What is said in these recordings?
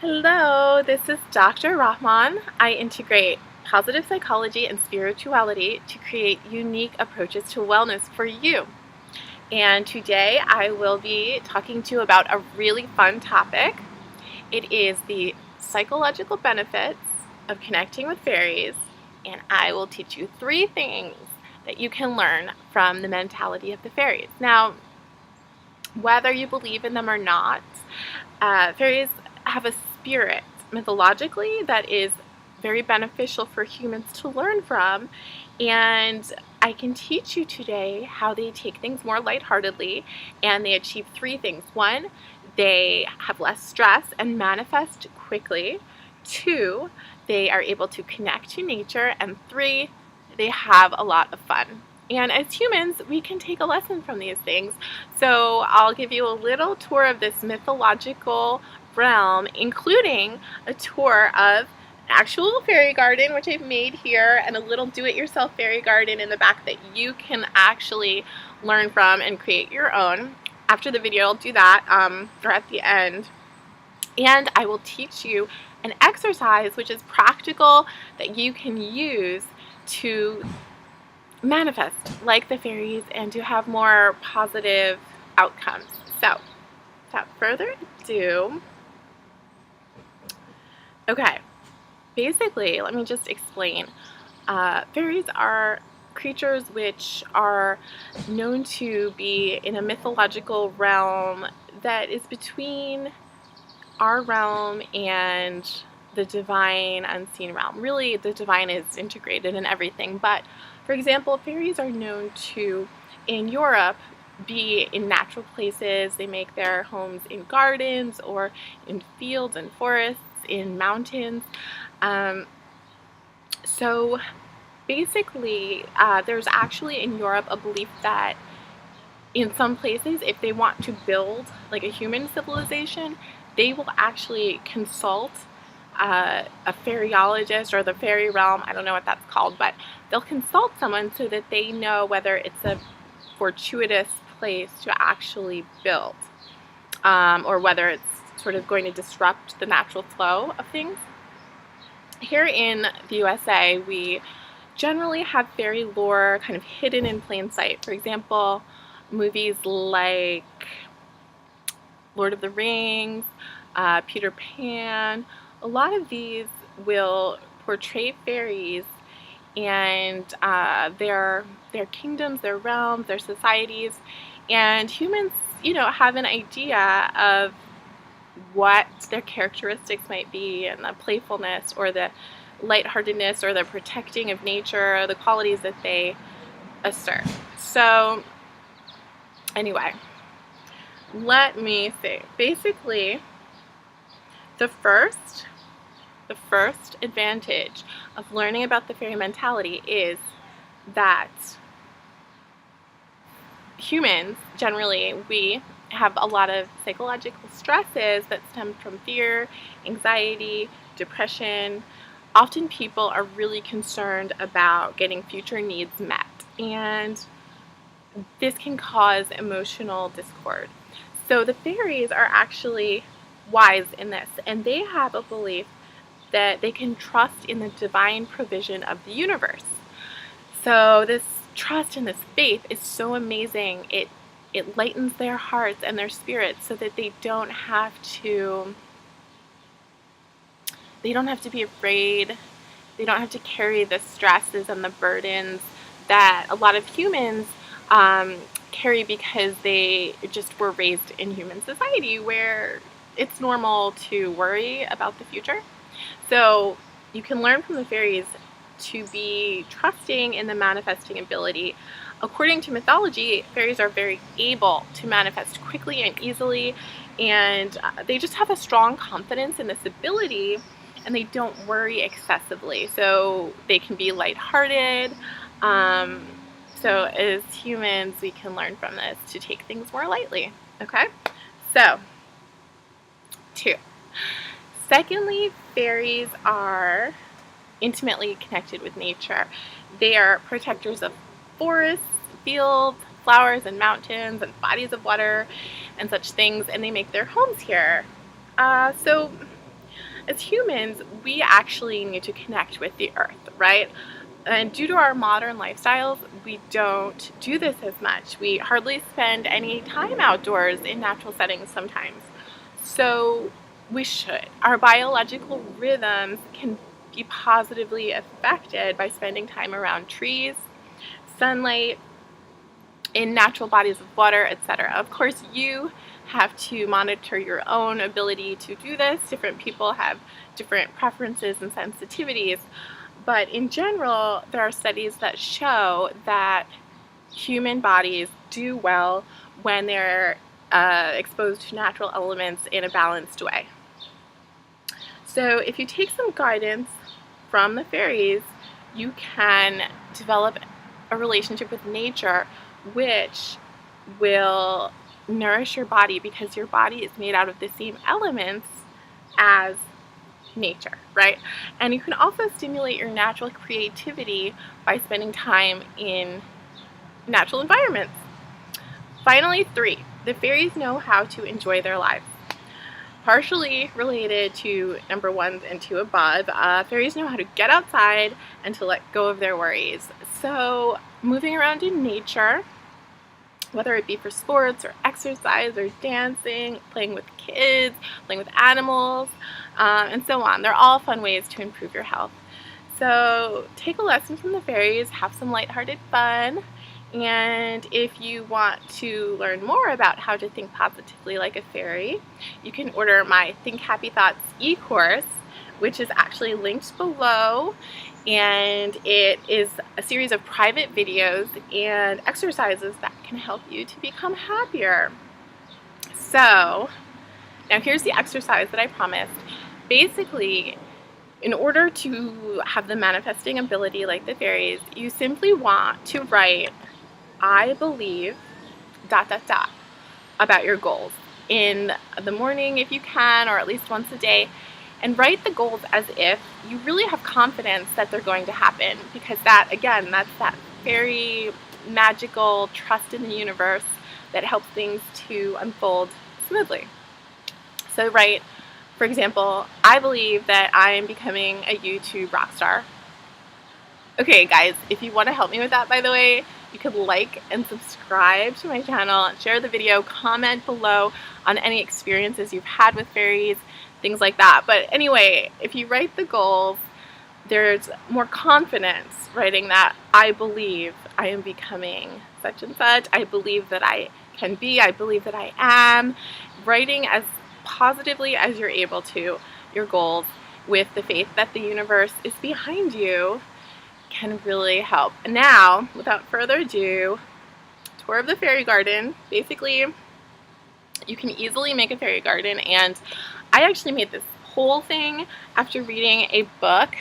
Hello, this is Dr. Rahman. I integrate positive psychology and spirituality to create unique approaches to wellness for you. And today I will be talking to you about a really fun topic. It is the psychological benefits of connecting with fairies, and I will teach you 3 things that you can learn from the mentality of the fairies. Now, whether you believe in them or not, fairies have a spirit mythologically that is very beneficial for humans to learn from, and I can teach you today how they take things more lightheartedly and they achieve 3 things. 1, they have less stress and manifest quickly. 2, they are able to connect to nature. And 3, they have a lot of fun. And as humans, we can take a lesson from these things. So I'll give you a little tour of this mythological realm, including a tour of an actual fairy garden, which I've made here, and a little do-it-yourself fairy garden in the back that you can actually learn from and create your own. After the video, I'll do that, or at the end. And I will teach you an exercise which is practical that you can use to manifest like the fairies and to have more positive outcomes. So, without further ado, okay, basically, let me just explain. Fairies are creatures which are known to be in a mythological realm that is between our realm and the divine unseen realm. Really, the divine is integrated in everything, but for example, fairies are known to, in Europe, be in natural places. They make their homes in gardens or in fields and forests, in mountains. So basically, there's actually in Europe a belief that in some places, if they want to build like a human civilization, they will actually consult a fairyologist or the fairy realm. I don't know what that's called, but they'll consult someone so that they know whether it's a fortuitous place to actually build, or whether it's sort of going to disrupt the natural flow of things. Here in the USA, we generally have fairy lore kind of hidden in plain sight. For example, movies like Lord of the Rings, Peter Pan, a lot of these will portray fairies and their kingdoms, their realms, their societies, and humans, have an idea of what their characteristics might be, and the playfulness or the lightheartedness or the protecting of nature, the qualities that they assert. So anyway, let me see. Basically, the first advantage of learning about the fairy mentality is that humans, generally, we have a lot of psychological stresses that stem from fear, anxiety, depression. Often people are really concerned about getting future needs met, and this can cause emotional discord. So the fairies are actually wise in this, and they have a belief that they can trust in the divine provision of the universe. So this trust and this faith is so amazing. It lightens their hearts and their spirits so that they don't have to be afraid. They don't have to carry the stresses and the burdens that a lot of humans carry because they just were raised in human society where it's normal to worry about the future. So you can learn from the fairies to be trusting in the manifesting ability. According to mythology, fairies are very able to manifest quickly and easily, and they just have a strong confidence in this ability, and they don't worry excessively. So they can be lighthearted. So as humans, we can learn from this to take things more lightly. Okay? So, 2. Secondly, fairies are intimately connected with nature. They are protectors of forests, fields, flowers, and mountains, and bodies of water, and such things, and they make their homes here. So as humans, we actually need to connect with the earth, right? And due to our modern lifestyles, we don't do this as much. We hardly spend any time outdoors in natural settings sometimes. So we should. Our biological rhythms can be positively affected by spending time around trees, sunlight, in natural bodies of water, etc. Of course, you have to monitor your own ability to do this. Different people have different preferences and sensitivities, but in general, there are studies that show that human bodies do well when they're exposed to natural elements in a balanced way. So if you take some guidance from the fairies, you can develop a relationship with nature which will nourish your body, because your body is made out of the same elements as nature, right? And you can also stimulate your natural creativity by spending time in natural environments. Finally, 3, the fairies know how to enjoy their lives. Partially related to number 1 and 2 above, fairies know how to get outside and to let go of their worries. So moving around in nature, whether it be for sports or exercise or dancing, playing with kids, playing with animals, and so on. They're all fun ways to improve your health. So take a lesson from the fairies, have some lighthearted fun, and if you want to learn more about how to think positively like a fairy, you can order my Think Happy Thoughts e-course, which is actually linked below, and it is a series of private videos and exercises that can help you to become happier. So now here's the exercise that I promised. Basically, in order to have the manifesting ability like the fairies, you simply want to write, I believe, ... about your goals in the morning if you can, or at least once a day, and write the goals as if you really have confidence that they're going to happen, because that, again, that's that very magical trust in the universe that helps things to unfold smoothly. So write, for example, I believe that I am becoming a YouTube rock star. Okay, guys, if you want to help me with that, by the way, you could like and subscribe to my channel, share the video, comment below on any experiences you've had with fairies, things like that. But anyway, if you write the goals, there's more confidence writing that I believe I am becoming such and such, I believe that I can be, I believe that I am. Writing as positively as you're able to your goals with the faith that the universe is behind you can really help. Now, without further ado, tour of the fairy garden. Basically, you can easily make a fairy garden, and I actually made this whole thing after reading a book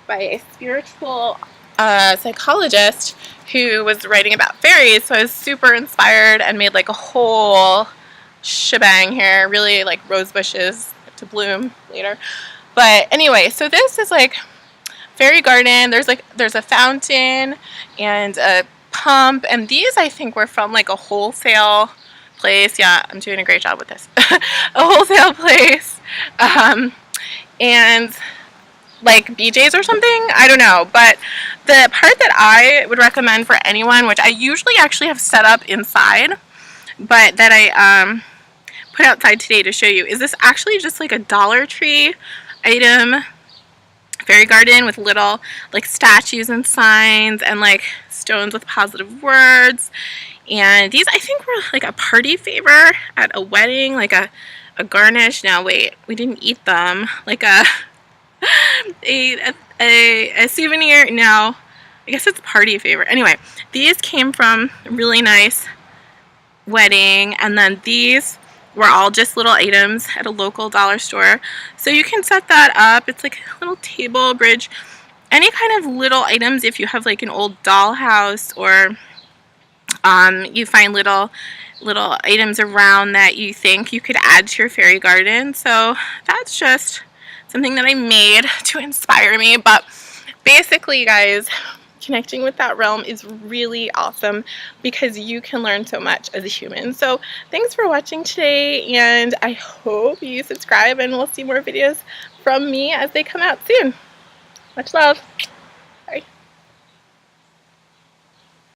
by a spiritual psychologist who was writing about fairies, so I was super inspired and made like a whole shebang here, really like rose bushes to bloom later. But anyway, so this is like fairy garden. There's a fountain and a pump, and these I think were from like a wholesale place. Yeah, I'm doing a great job with this. A wholesale place, and like BJ's or something, I don't know. But the part that I would recommend for anyone, which I usually actually have set up inside, but that I put outside today to show you, is this actually just like a Dollar Tree item fairy garden with little like statues and signs and like stones with positive words. And these I think were like a party favor at a wedding, like a garnish. Now wait, we didn't eat them. Like a souvenir. No, I guess it's party favor. Anyway, these came from a really nice wedding, and then these were all just little items at a local dollar store. So you can set that up. It's like a little table, bridge, any kind of little items. If you have like an old dollhouse, or you find little items around that you think you could add to your fairy garden. So that's just something that I made to inspire me. But basically, guys, connecting with that realm is really awesome because you can learn so much as a human. So thanks for watching today, and I hope you subscribe, and we'll see more videos from me as they come out soon. Much love.